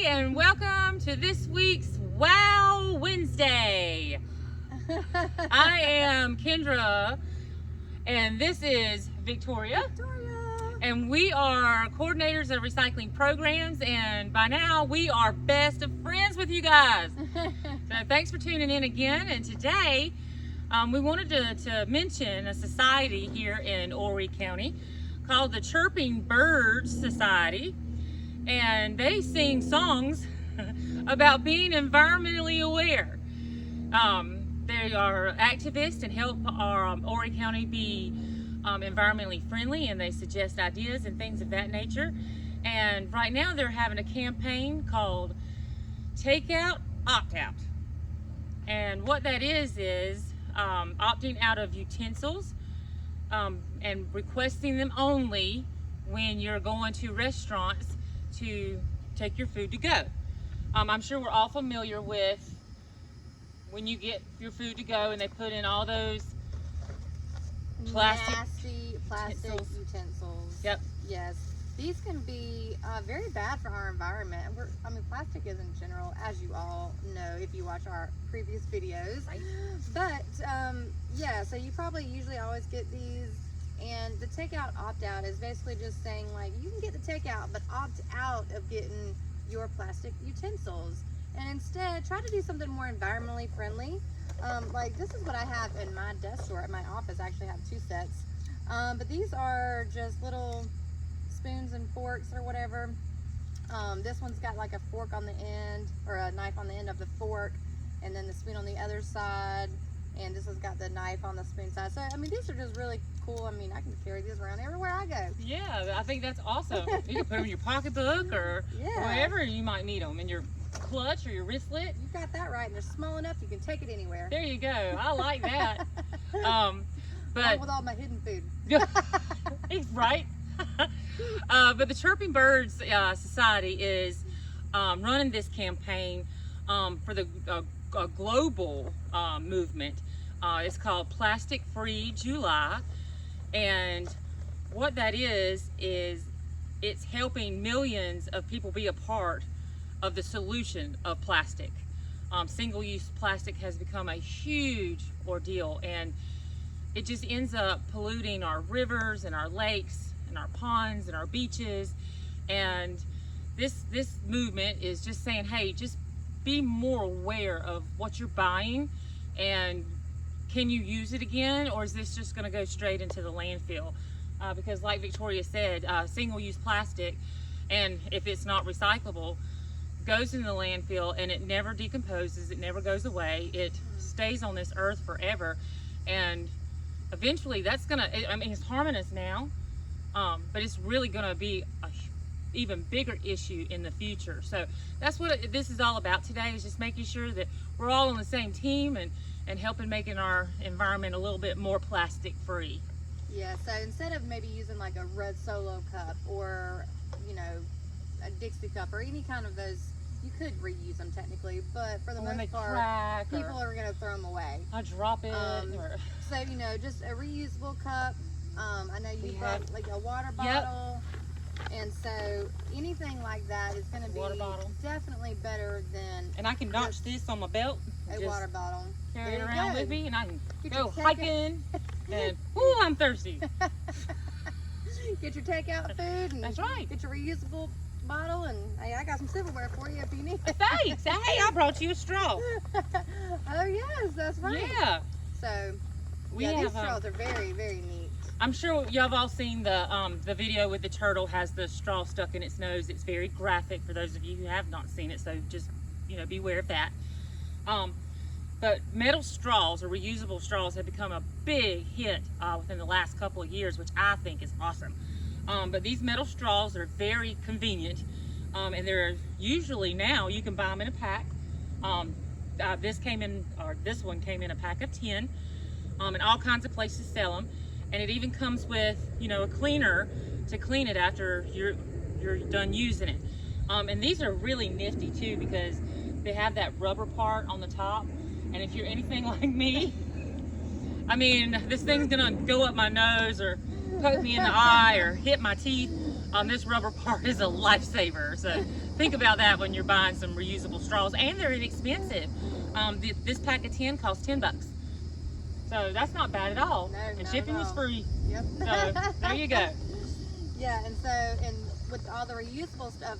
and welcome to this week's Wow Wednesday. I am Kendra, and this is Victoria. And we are coordinators of recycling programs, and by now we are best of friends with you guys. So thanks for tuning in again. And today we wanted to mention a society here in Horry County called the Chirping Birds Society, and they sing songs about being environmentally aware. They are activists and help our Horry County be environmentally friendly, and they suggest ideas and things of that nature. And right now they're having a campaign called Takeout Opt-Out. And what that is opting out of utensils and requesting them only when you're going to restaurants to take your food to go. I'm sure we're all familiar with when you get your food to go and they put in all those plastic utensils. Yep. Yes. These can be very bad for our environment. Plastic is in general, as you all know if you watch our previous videos. Right. But yeah, so you probably usually always get these, and the takeout opt-out is basically just saying, like, you can get the takeout, but opt out of getting your plastic utensils, and instead try to do something more environmentally friendly. Like, this is what I have in my desk drawer at my office. I actually have two sets, but these are just little spoons and forks or whatever. This one's got like a fork on the end, or a knife on the end of the fork, and then the spoon on the other side, and this has got the knife on the spoon side. So these are just really cool. I can carry these around everywhere I go. Yeah, I think that's awesome. You can put them in your pocketbook or wherever you might need them, in your clutch or your wristlet. You got that right, and they're small enough you can take it anywhere. There you go. I like that. Along with all my hidden food. Right. But the Chirping Birds Society is running this campaign for the global movement. It's called Plastic Free July, and what that is it's helping millions of people be a part of the solution of plastic. Single-use plastic has become a huge ordeal, and it just ends up polluting our rivers and our lakes and our ponds and our beaches. And this movement is just saying, hey, just be more aware of what you're buying, and can you use it again, or is this just going to go straight into the landfill? Because like Victoria said, single-use plastic, and if it's not recyclable, goes in the landfill and it never decomposes, it never goes away, it stays on this earth forever, and eventually that's gonna, it's harming us now, but it's really gonna be a even bigger issue in the future. So that's what this is all about today, is just making sure that we're all on the same team and helping making our environment a little bit more plastic free. Yeah, so instead of maybe using like a red Solo cup or, a Dixie cup or any kind of those, you could reuse them technically, but for the most part, people are going to throw them away. I drop it. So, just a reusable cup. I know you brought like a water bottle. Yep. And so anything like that is going to be definitely better than... And I can notch this on my belt. A water bottle. Carry it around with me, and I can go hiking, and ooh, I'm thirsty. Get your takeout food, and that's right. Get your reusable bottle, and hey, I got some silverware for you if you need it. Thanks. Hey, I brought you a straw. Oh yes, that's right. Yeah. So these straws are very, very neat. I'm sure y'all have all seen the video with the turtle has the straw stuck in its nose. It's very graphic for those of you who have not seen it, so just beware of that. But metal straws, or reusable straws, have become a big hit within the last couple of years, which I think is awesome. But these metal straws are very convenient, and they're usually, now you can buy them in a pack. This one came in a pack of 10, and all kinds of places sell them. And it even comes with, a cleaner to clean it after you're done using it. And these are really nifty too, because they have that rubber part on the top. And if you're anything like me, this thing's gonna go up my nose or poke me in the eye or hit my teeth. This rubber part is a lifesaver. So think about that when you're buying some reusable straws, and they're inexpensive. This pack of 10 costs $10. So that's not bad at all. No, and not shipping at was all. free. Yep. So there you go. Yeah, and with all the reusable stuff,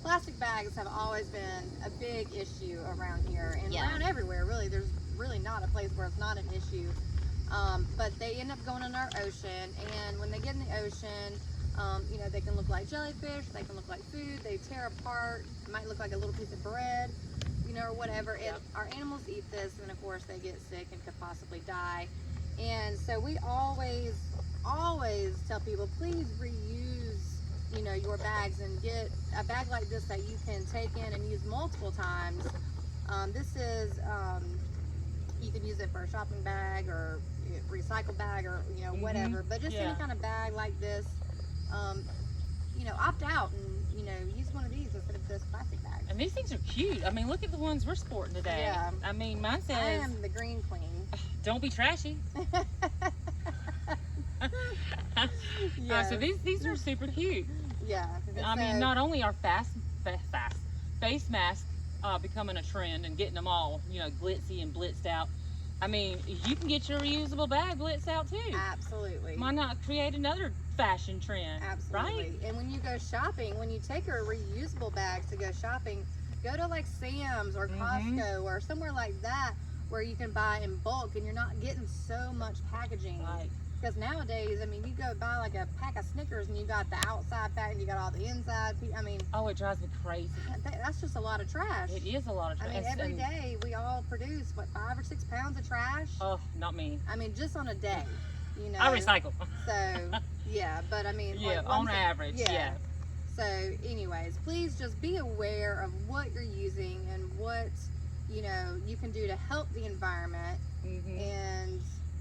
plastic bags have always been a big issue around here and Yeah. around everywhere. Really, there's really not a place where it's not an issue. But they end up going in our ocean, and when they get in the ocean, you know, they can look like jellyfish, they can look like food, they tear apart, it might look like a little piece of bread, you know, or whatever. And our animals eat this, and of course they get sick and could possibly die. And so we always tell people, please reuse, you know, your bags, and get a bag like this that you can take in and use multiple times. This is, you can use it for a shopping bag or a recycle bag, or, you know, whatever, but just any kind of bag like this, you know, opt out and, you know, use one of these instead of this plastic bag. And these things are cute. I mean, look at the ones we're sporting today. Yeah. I mean, mine says, I am the green queen. don't be trashy. Yes. So these are super cute. Yeah. I mean, not only are face masks becoming a trend and getting them all, you know, glitzy and blitzed out. I mean, you can get your reusable bag blitzed out too. Absolutely. Why not create another fashion trend? Absolutely. Right? And when you go shopping, when you take your reusable bags to go shopping, go to like Sam's or Costco or somewhere like that where you can buy in bulk and you're not getting so much packaging. Right. Because nowadays, I mean, you go buy like a pack of Snickers and you got the outside pack and you got all the inside. I mean, Oh, it drives me crazy. that's just a lot of trash. It is a lot of I trash. mean, every day we all produce, what, 5 or 6 pounds of trash? Oh, not me. I mean, just on a day, you know. I recycle. So, yeah, but I mean, Yeah, like, on average, yeah. So, anyways, please just be aware of what you're using and what, you know, you can do to help the environment.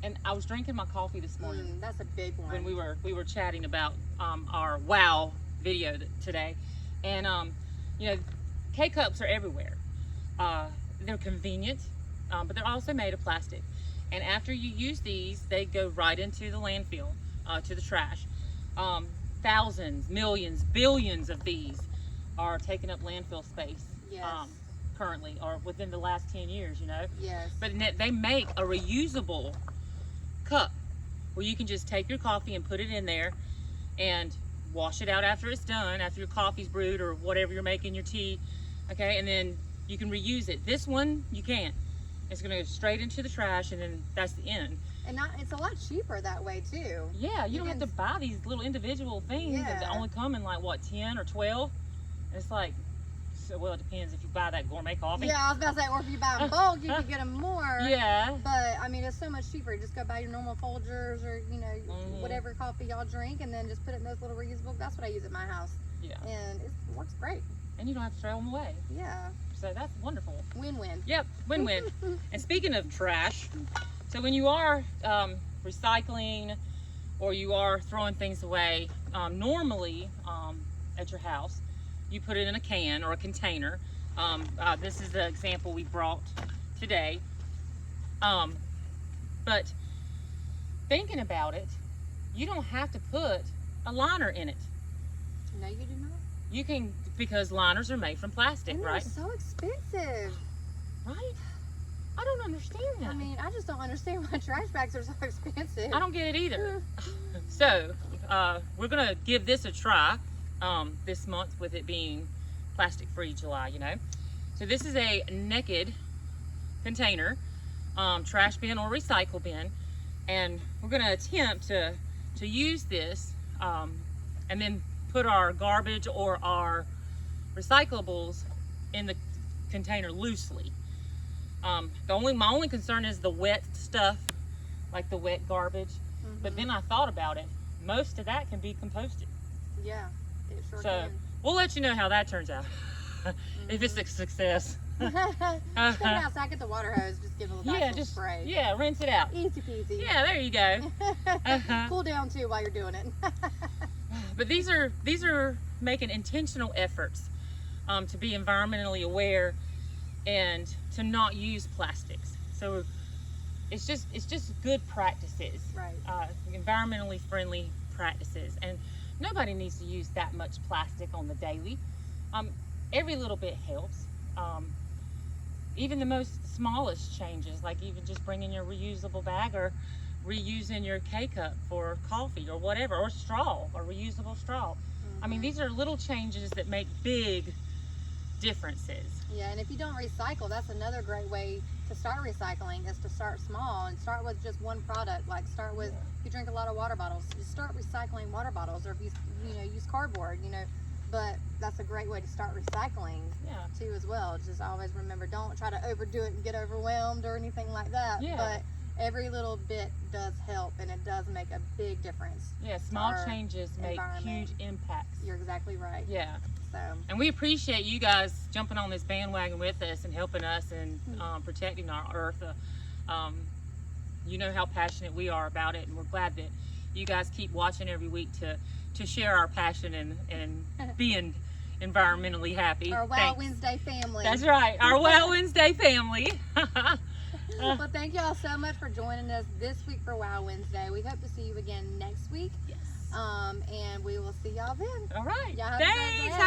And I was drinking my coffee this morning That's a big one. when we were chatting about our wow video today, and you know, K-cups are everywhere. They're convenient, but they're also made of plastic. And after you use these, they go right into the landfill, to the trash. Thousands, millions, billions of these are taking up landfill space. Yes. Currently, or within the last 10 years, you know. Yes. But they make a reusable cup where you can just take your coffee and put it in there and wash it out after it's done, after your coffee's brewed or whatever you're making your tea, okay, and then you can reuse it. This one you can't. It's going to go straight into the trash, and then that's the end. And it's a lot cheaper that way too. Yeah, you don't have to buy these little individual things that only come in like what, 10 or 12. And it's like, so, well, it depends if you buy that gourmet coffee. Yeah, I was about to say, or if you buy in bulk, you can get them more. Yeah. But I mean, it's so much cheaper. Just go buy your normal Folgers or, you know, whatever coffee y'all drink, and then just put it in those little reusable. That's what I use at my house. Yeah. And it works great. And you don't have to throw them away. Yeah. So that's wonderful. Win-win. Yep, win-win. And speaking of trash, so when you are recycling or you are throwing things away, normally at your house, you put it in a can or a container. This is the example we brought today. But thinking about it, you don't have to put a liner in it. No, you do not. You can, because liners are made from plastic, And right? they're so expensive. Right? I don't understand that. I mean, I just don't understand why trash bags are so expensive. I don't get it either. So, we're gonna give this a try this month with it being plastic free July, you know. So this is a naked container, trash bin or recycle bin, and we're gonna attempt to use this and then put our garbage or our recyclables in the container loosely. My only concern is the wet stuff, like the wet garbage. But then I thought about it. Most of that can be composted. Yeah, it sure So can. we'll let you know how that turns out. If it's a success. Just go outside, get the water hose, just give it a nice spray. Yeah, rinse it out. Easy peasy. Yeah, there you go. Cool down too while you're doing it. But these are making intentional efforts to be environmentally aware and to not use plastics. So it's just good practices, Right. Environmentally friendly practices. And Nobody needs to use that much plastic on the daily. Every little bit helps. Even the most smallest changes, like even just bringing your reusable bag or reusing your K-cup for coffee or whatever, or straw, or reusable straw. I mean, these are little changes that make big differences. Yeah, and if you don't recycle, that's another great way to start recycling, is to start small and start with just one product. Like start with, if you drink a lot of water bottles, just start recycling water bottles, or if you use cardboard, but that's a great way to start recycling too as well. Just always remember, don't try to overdo it and get overwhelmed or anything like that. But every little bit does help, and it does make a big difference. Yeah, small changes make huge impacts. You're exactly right. Yeah. So. And we appreciate you guys jumping on this bandwagon with us and helping us and protecting our earth. You know how passionate we are about it, and we're glad that you guys keep watching every week to share our passion and being environmentally happy. Our Wow Wednesday family. That's right, our Wow Wednesday family. Well, thank you all so much for joining us this week for Wow Wednesday. We hope to see you again next week. Yes. And we will see y'all then. All right. Y'all have a great day.